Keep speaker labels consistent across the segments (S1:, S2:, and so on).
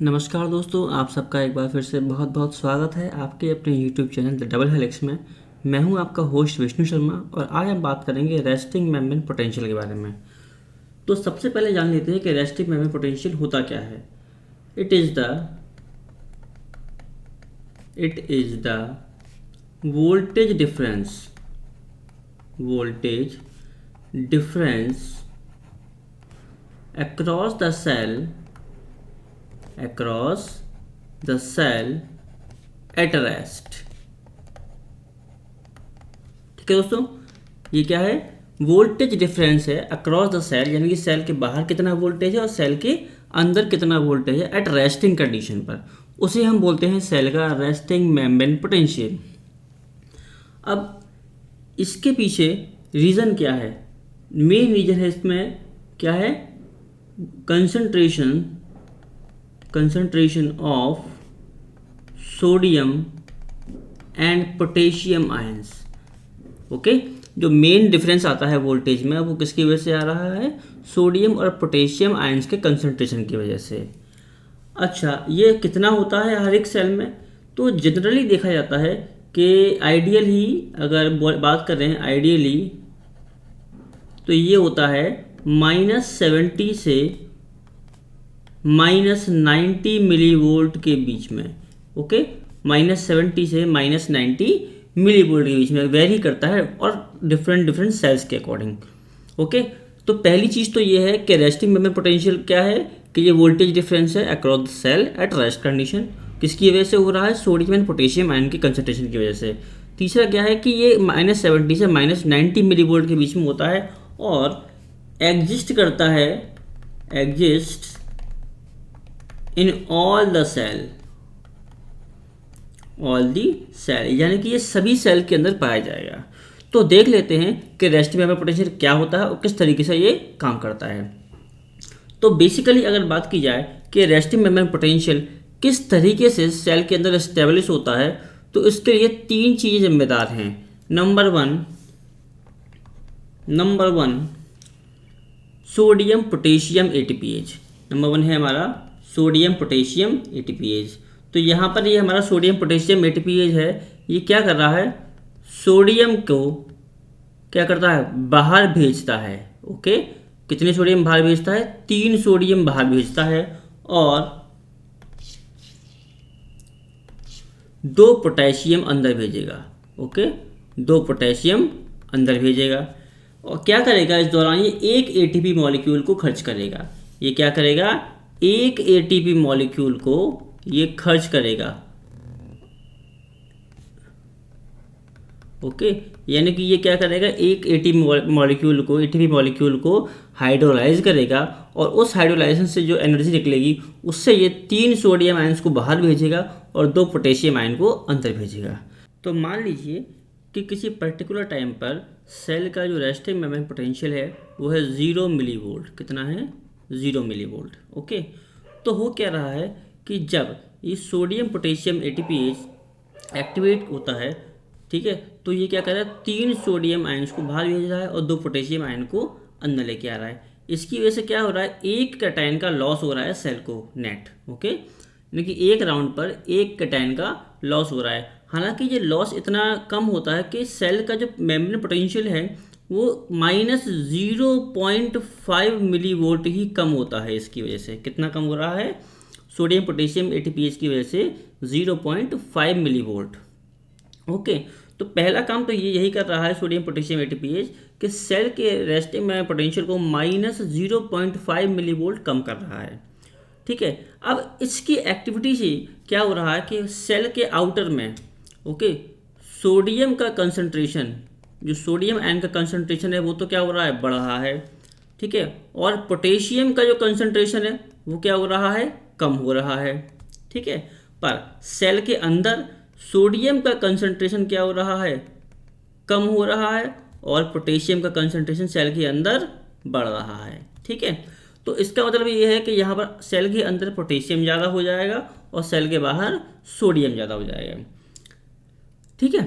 S1: नमस्कार दोस्तों, आप सबका एक बार फिर से बहुत बहुत स्वागत है आपके अपने YouTube channel the double helix में। मैं हूं आपका होस्ट विष्णु शर्मा और आज हम बात करेंगे रेस्टिंग मेम्ब्रेन पोटेंशियल के बारे में। तो सबसे पहले जान लेते हैं कि रेस्टिंग मेम्ब्रेन पोटेंशियल होता क्या है। It is the voltage difference across the cell at rest। ठीक है दोस्तों, ये क्या है? वोल्टेज डिफरेंस है अक्रॉस द सेल, यानी कि सेल के बाहर कितना वोल्टेज है और सेल के अंदर कितना वोल्टेज है एट रेस्टिंग कंडीशन पर, उसे हम बोलते हैं सेल का रेस्टिंग मेम्ब्रेन पोटेंशियल। अब इसके पीछे रीज़न क्या है? मेन रीज़न है इसमें क्या है? concentration of sodium and potassium ions। Okay, जो मेन डिफरेंस आता है वोल्टेज में वो किसकी वजह से आ रहा है? सोडियम और पोटेशियम आयंस के कंसंट्रेशन की वजह से। अच्छा, ये कितना होता है हर एक सेल में? तो जनरली देखा जाता है कि आइडियल ही अगर बात कर रहे हैं आइडियली, तो ये होता है -70 से -90 मिली वोल्ट के बीच में। ओके, -70 से -90 मिली वोल्ट के बीच में वेरी करता है और डिफरेंट सेल्स के अकॉर्डिंग। ओके, तो पहली चीज़ तो ये है कि रेस्टिंग मेम्ब्रेन पोटेंशियल क्या है कि ये वोल्टेज डिफरेंस है across the cell at rest condition. किसकी वजह से हो रहा है? सोडियम एंड पोटेशियम आयन की कंसंट्रेशन की वजह से। तीसरा क्या है कि ये -70 से -90 मिली वोल्ट के बीच में होता है और exist in all the cell, यानी कि ये सभी सेल के अंदर पाया जाएगा। तो देख लेते हैं कि रेस्टिंग मेम्ब्रेन पोटेंशियल क्या होता है और किस तरीके से ये काम करता है। तो बेसिकली अगर बात की जाए कि रेस्टिंग मेम्ब्रेन पोटेंशियल किस तरीके से सेल के अंदर एस्टेब्लिश होता है, तो इसके लिए तीन चीज़ें जिम्मेदार हैं। Number one sodium potassium ATPase. Number one है हमारा सोडियम पोटेशियम एटीपीएज। तो यहाँ पर ये हमारा सोडियम पोटेशियम एटीपीएज है, ये क्या कर रहा है? सोडियम को क्या करता है? बाहर भेजता है। ओके, कितने सोडियम बाहर भेजता है? 3 सोडियम बाहर भेजता है और 2 पोटेशियम अंदर भेजेगा। ओके, 2 पोटेशियम अंदर भेजेगा और क्या करेगा इस दौरान? ये एक एटीपी मॉलिक्यूल को खर्च करेगा। ये क्या करेगा? एक एटीपी मॉलिक्यूल को ये खर्च करेगा। ओके, यानी कि ये क्या करेगा? एक एटीपी मॉलिक्यूल को हाइड्रोलाइज करेगा और उस हाइड्रोलाइजेशन से जो एनर्जी निकलेगी उससे ये 3 सोडियम आयंस को बाहर भेजेगा और 2 पोटेशियम आयन को अंदर भेजेगा। तो मान लीजिए कि किसी पर्टिकुलर टाइम पर सेल का जो रेस्टिंग मेम्ब्रेन पोटेंशियल है वो है 0 मिली वोल्ट। कितना है? 0 मिली वोल्ट। ओके, तो हो क्या रहा है कि जब ये सोडियम पोटेशियम एटीपीएज एक्टिवेट होता है, ठीक है, तो ये क्या कर रहा है? 3 सोडियम आयंस को बाहर भेज रहा है और 2 पोटेशियम आयन को अंदर लेके आ रहा है। इसकी वजह से क्या हो रहा है? एक कैटायन का लॉस हो रहा है सेल को नेट। ओके, यानी कि एक राउंड पर एक कैटायन का लॉस हो रहा है। हालांकि ये लॉस इतना कम होता है कि सेल का जो मेम्ब्रेन पोटेंशियल है वो -0.5 मिली वोल्ट ही कम होता है। इसकी वजह से कितना कम हो रहा है? सोडियम पोटेशियम एटीपीएच की वजह से 0.5 मिली वोल्ट। ओके, तो पहला काम तो ये यही कर रहा है सोडियम पोटेशियम एटीपीएच कि सेल के रेस्टिंग में पोटेंशियल को -0.5 मिली वोल्ट कम कर रहा है। ठीक है, अब इसकी एक्टिविटी से क्या हो रहा है कि सेल के आउटर में ओके सोडियम का कंसंट्रेशन, जो सोडियम आयन का कंसंट्रेशन है वो तो क्या हो रहा है? बढ़ रहा है। ठीक है, और पोटेशियम का जो कंसंट्रेशन है वो क्या हो रहा है? कम हो रहा है। ठीक है, पर सेल के अंदर सोडियम का कंसंट्रेशन क्या हो रहा है? कम हो रहा है और पोटेशियम का कंसंट्रेशन सेल के अंदर बढ़ रहा है। ठीक है, तो इसका मतलब ये है कि यहाँ पर सेल के अंदर पोटेशियम ज़्यादा हो जाएगा और सेल के बाहर सोडियम ज़्यादा हो जाएगा। ठीक है,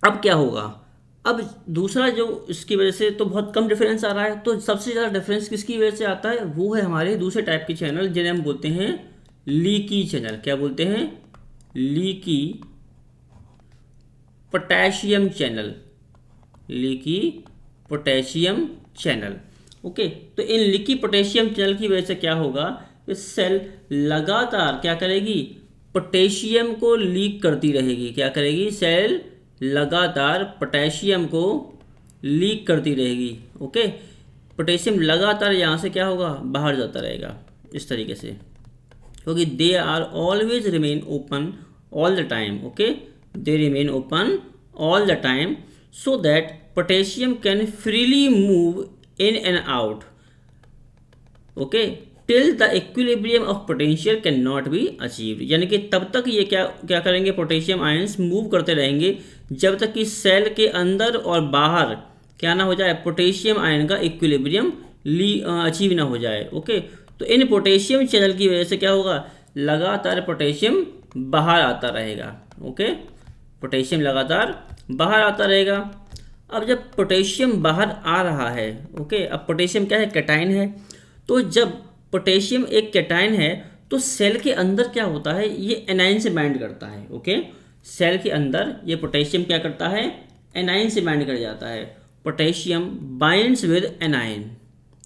S1: अब क्या होगा? अब दूसरा जो इसकी वजह से तो बहुत कम डिफरेंस आ रहा है, तो सबसे ज़्यादा डिफरेंस किसकी वजह से आता है? वो है हमारे दूसरे टाइप के चैनल जिन्हें हम बोलते हैं लीकी चैनल, क्या बोलते हैं, leaky potassium channel, leaky potassium channel. Okay, तो इन लीकी पोटेशियम चैनल की वजह से क्या होगा, इस सेल लगातार क्या करेगी, पोटेशियम को लीक करती रहेगी। क्या करेगी, सेल लगातार पोटेशियम को लीक करती रहेगी। ओके, पोटेशियम लगातार यहाँ से क्या होगा, बाहर जाता रहेगा इस तरीके से, क्योंकि they are always remain open all the time. Okay, they remain open all the time so that potassium can freely move in and out. Okay, till the equilibrium of potential can not be achieved, यानी कि तब तक ये क्या क्या करेंगे, potassium ions move करते रहेंगे जब तक कि सेल के अंदर और बाहर क्या ना हो जाए, पोटेशियम आयन का इक्विलिब्रियम अचीव ना हो जाए। ओके, तो इन पोटेशियम चैनल की वजह से क्या होगा, लगातार पोटेशियम बाहर आता रहेगा। ओके, पोटेशियम लगातार बाहर आता रहेगा। अब जब पोटेशियम बाहर आ रहा है, ओके, अब पोटेशियम क्या है, कैटायन है, तो जब पोटेशियम एक कैटायन है तो सेल के अंदर क्या होता है, ये एनायन से बाइंड करता है। ओके, सेल के अंदर ये पोटेशियम क्या करता है, एनायन से बाइंड कर जाता है। पोटेशियम बाइंड्स विद एनायन,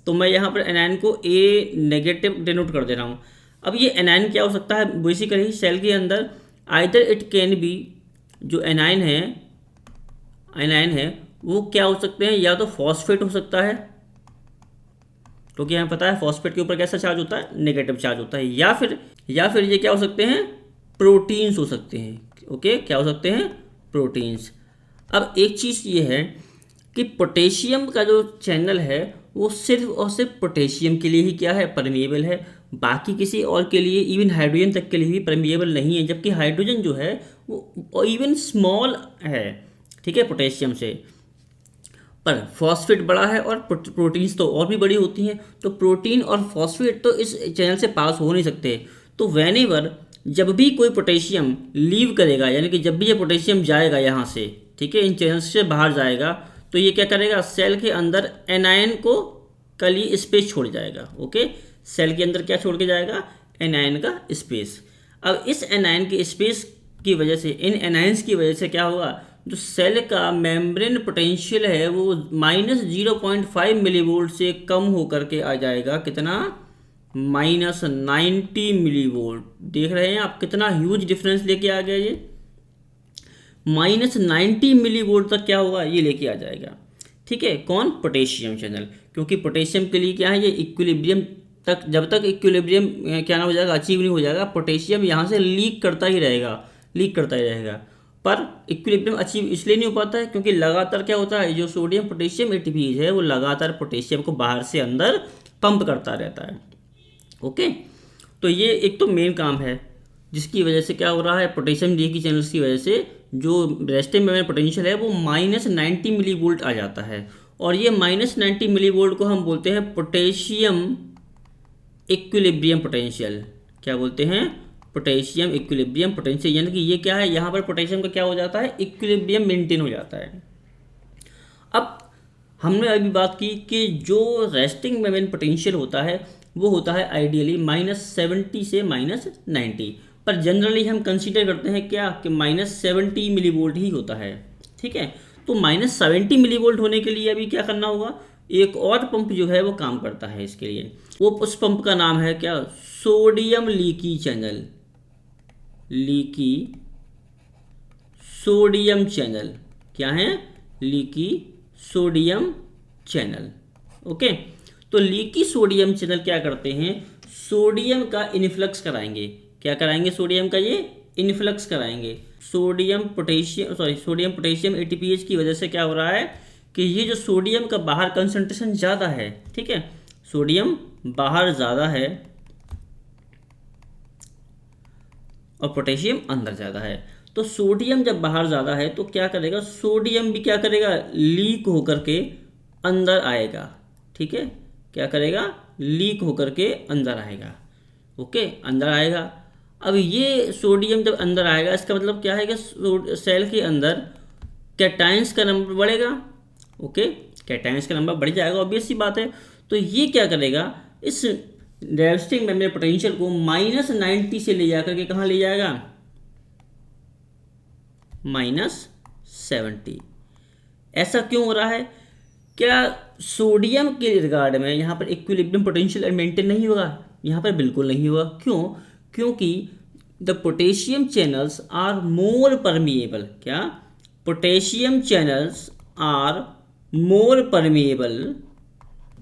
S1: तो मैं यहाँ पर एनायन को ए नेगेटिव डिनोट कर दे रहा हूँ। अब ये एनायन क्या हो सकता है, बेसिकली सेल के अंदर आइदर इट कैन बी, जो एनायन है वो क्या हो सकते हैं, या तो फॉस्फेट हो सकता है, क्योंकि हमें पता है फॉस्फेट के ऊपर कैसा चार्ज होता है, नेगेटिव चार्ज होता है, या फिर ये क्या हो सकते हैं, प्रोटीन्स हो सकते हैं। ओके, क्या हो सकते हैं, प्रोटीन्स। अब एक चीज़ ये है कि पोटेशियम का जो चैनल है वो सिर्फ और सिर्फ पोटेशियम के लिए ही क्या है, परमिएबल है, बाकी किसी और के लिए, इवन हाइड्रोजन तक के लिए भी परमिएबल नहीं है, जबकि हाइड्रोजन जो है वो इवन स्मॉल है, ठीक है, पोटेशियम से। पर फॉस्फेट बड़ा है और प्रोटीन्स तो और भी बड़ी होती हैं, तो प्रोटीन और फॉस्फेट तो इस चैनल से पास हो नहीं सकते। तो वेनेवर जब भी कोई पोटेशियम लीव करेगा, यानी कि जब भी ये पोटेशियम जाएगा यहाँ से, ठीक है, इन चैनल्स से बाहर जाएगा, तो ये क्या करेगा, सेल के अंदर एनायन को के लिए स्पेस छोड़ जाएगा। ओके, सेल के अंदर क्या छोड़ के जाएगा, एनायन का स्पेस। अब इस एनायन के स्पेस की वजह से, इन एनायंस की वजह से क्या होगा, जो सेल का मेम्ब्रेन पोटेंशियल है वो -0.5 मिलीवोल्ट से कम होकर के आ जाएगा, कितना, -90 मिलीवोल्ट। देख रहे हैं आप कितना ह्यूज डिफरेंस लेके आ गया, ये -90 मिलीवोल्ट तक क्या होगा, ये लेके आ जाएगा। ठीक है, कौन, पोटेशियम चैनल, क्योंकि पोटेशियम के लिए क्या है, ये इक्विलिब्रियम तक, जब तक इक्विलिब्रियम क्या ना हो जाएगा, अचीव नहीं हो जाएगा, पोटेशियम यहाँ से लीक करता ही रहेगा। पर इक्विलिब्रियम अचीव इसलिए नहीं हो पाता है क्योंकि लगातार क्या होता है, जो सोडियम पोटेशियम एटीपीज है वो लगातार पोटेशियम को बाहर से अंदर पंप करता रहता है। ओके, तो ये एक तो मेन काम है जिसकी वजह से क्या हो रहा है, पोटेशियम लीकी चैनल्स की वजह से जो रेस्टिंग मेम्ब्रेन पोटेंशियल है वो -90 मिलीवोल्ट आ जाता है, और ये -90 मिलीवोल्ट को हम बोलते हैं पोटेशियम इक्विलिब्रियम पोटेंशियल। क्या बोलते हैं, पोटेशियम इक्विलिब्रियम पोटेंशियल, यानी कि ये क्या है, यहाँ पर पोटेशियम का क्या हो जाता है, इक्विलिब्रियम मेंटेन हो जाता है। अब हमने अभी बात की कि जो रेस्टिंग मेम्ब्रेन पोटेंशियल होता है वो होता है आइडियली -70 से -90, पर जनरली हम कंसीडर करते हैं क्या कि -70 मिलीवोल्ट ही होता है। ठीक है, तो -70 मिलीवोल्ट होने के लिए अभी क्या करना होगा, एक और पंप जो है वो काम करता है इसके लिए, वो उस पंप का नाम है क्या, sodium leaky channel, leaky sodium channel, क्या है, लीकी सोडियम चैनल। ओके, तो लीकी सोडियम चैनल क्या करते हैं, सोडियम का इनफ्लक्स कराएंगे। क्या कराएंगे, सोडियम का ये इनफ्लक्स कराएंगे। सोडियम पोटेशियम एटीपीएच की वजह से क्या हो रहा है कि ये जो सोडियम का बाहर कंसंट्रेशन ज़्यादा है, ठीक है, सोडियम बाहर ज़्यादा है और पोटेशियम अंदर ज़्यादा है, तो सोडियम जब बाहर ज़्यादा है तो क्या करेगा, सोडियम भी क्या करेगा, लीक होकर के अंदर आएगा। ठीक है, क्या करेगा, लीक होकर के अंदर आएगा। ओके, अंदर आएगा। अब ये सोडियम जब अंदर आएगा इसका मतलब क्या है कि सेल के अंदर कैटायंस का नंबर बढ़ेगा। ओके, कैटायंस का नंबर बढ़ जाएगा, ऑब्वियस सी बात है। तो ये क्या करेगा, इस रेजिस्टिंग मेम्ब्रेन पोटेंशियल को -90 से ले जाकर के कहाँ ले जाएगा, -70। ऐसा क्यों हो रहा है? क्या सोडियम के रिगार्ड में यहाँ पर इक्विलिब्रियम पोटेंशियल मेंटेन नहीं होगा? यहाँ पर बिल्कुल नहीं होगा। क्यों? क्योंकि the potassium channels are more permeable. क्या? Potassium channels are more permeable,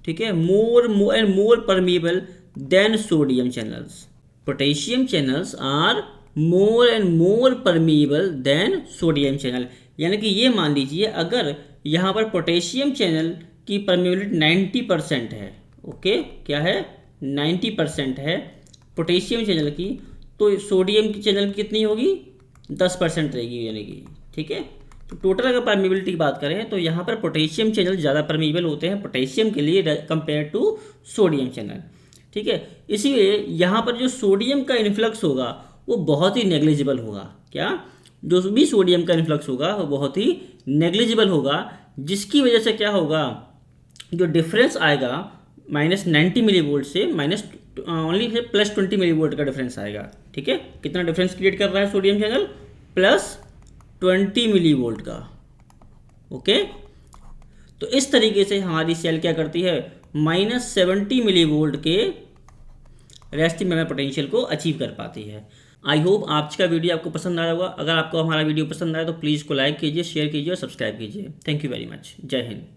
S1: ठीक है, more permeable than sodium channels. Potassium channels are more and more permeable than sodium channel. यानी कि ये मान लीजिए अगर यहाँ पर पोटेशियम चैनल की परमिएबिलिटी 90% है, ओके, क्या है, 90% है पोटेशियम चैनल की, तो सोडियम की चैनल की कितनी होगी, 10% रहेगी, यानी कि, ठीक है। तो टोटल अगर परमिएबिलिटी की बात करें तो यहाँ पर पोटेशियम चैनल ज़्यादा परमिएबल होते हैं पोटेशियम के लिए कंपेयर टू सोडियम चैनल, ठीक है। इसीलिए यहाँ पर जो सोडियम का इन्फ्लक्स होगा वो बहुत ही नेग्लिजिबल होगा। क्या? जो भी सोडियम का इन्फ्लक्स होगा वो बहुत ही नेग्लिजिबल होगा, जिसकी वजह से क्या होगा, जो डिफरेंस आएगा -90 मिलीवोल्ट से ओनली +20 मिलीवोल्ट का डिफरेंस आएगा, ठीक है। कितना डिफरेंस क्रिएट कर रहा है सोडियम चैनल? +20 मिलीवोल्ट का, ओके। तो इस तरीके से हमारी सेल क्या करती है, -70 मिलीवोल्ट के रेस्टिंग मेम्ब्रेन पोटेंशियल को अचीव कर पाती है। आई होप आज का वीडियो आपको पसंद आया होगा। अगर आपको हमारा वीडियो पसंद आया तो प्लीज़ को लाइक कीजिए, शेयर कीजिए और सब्सक्राइब कीजिए। Thank you very much. जय हिंद।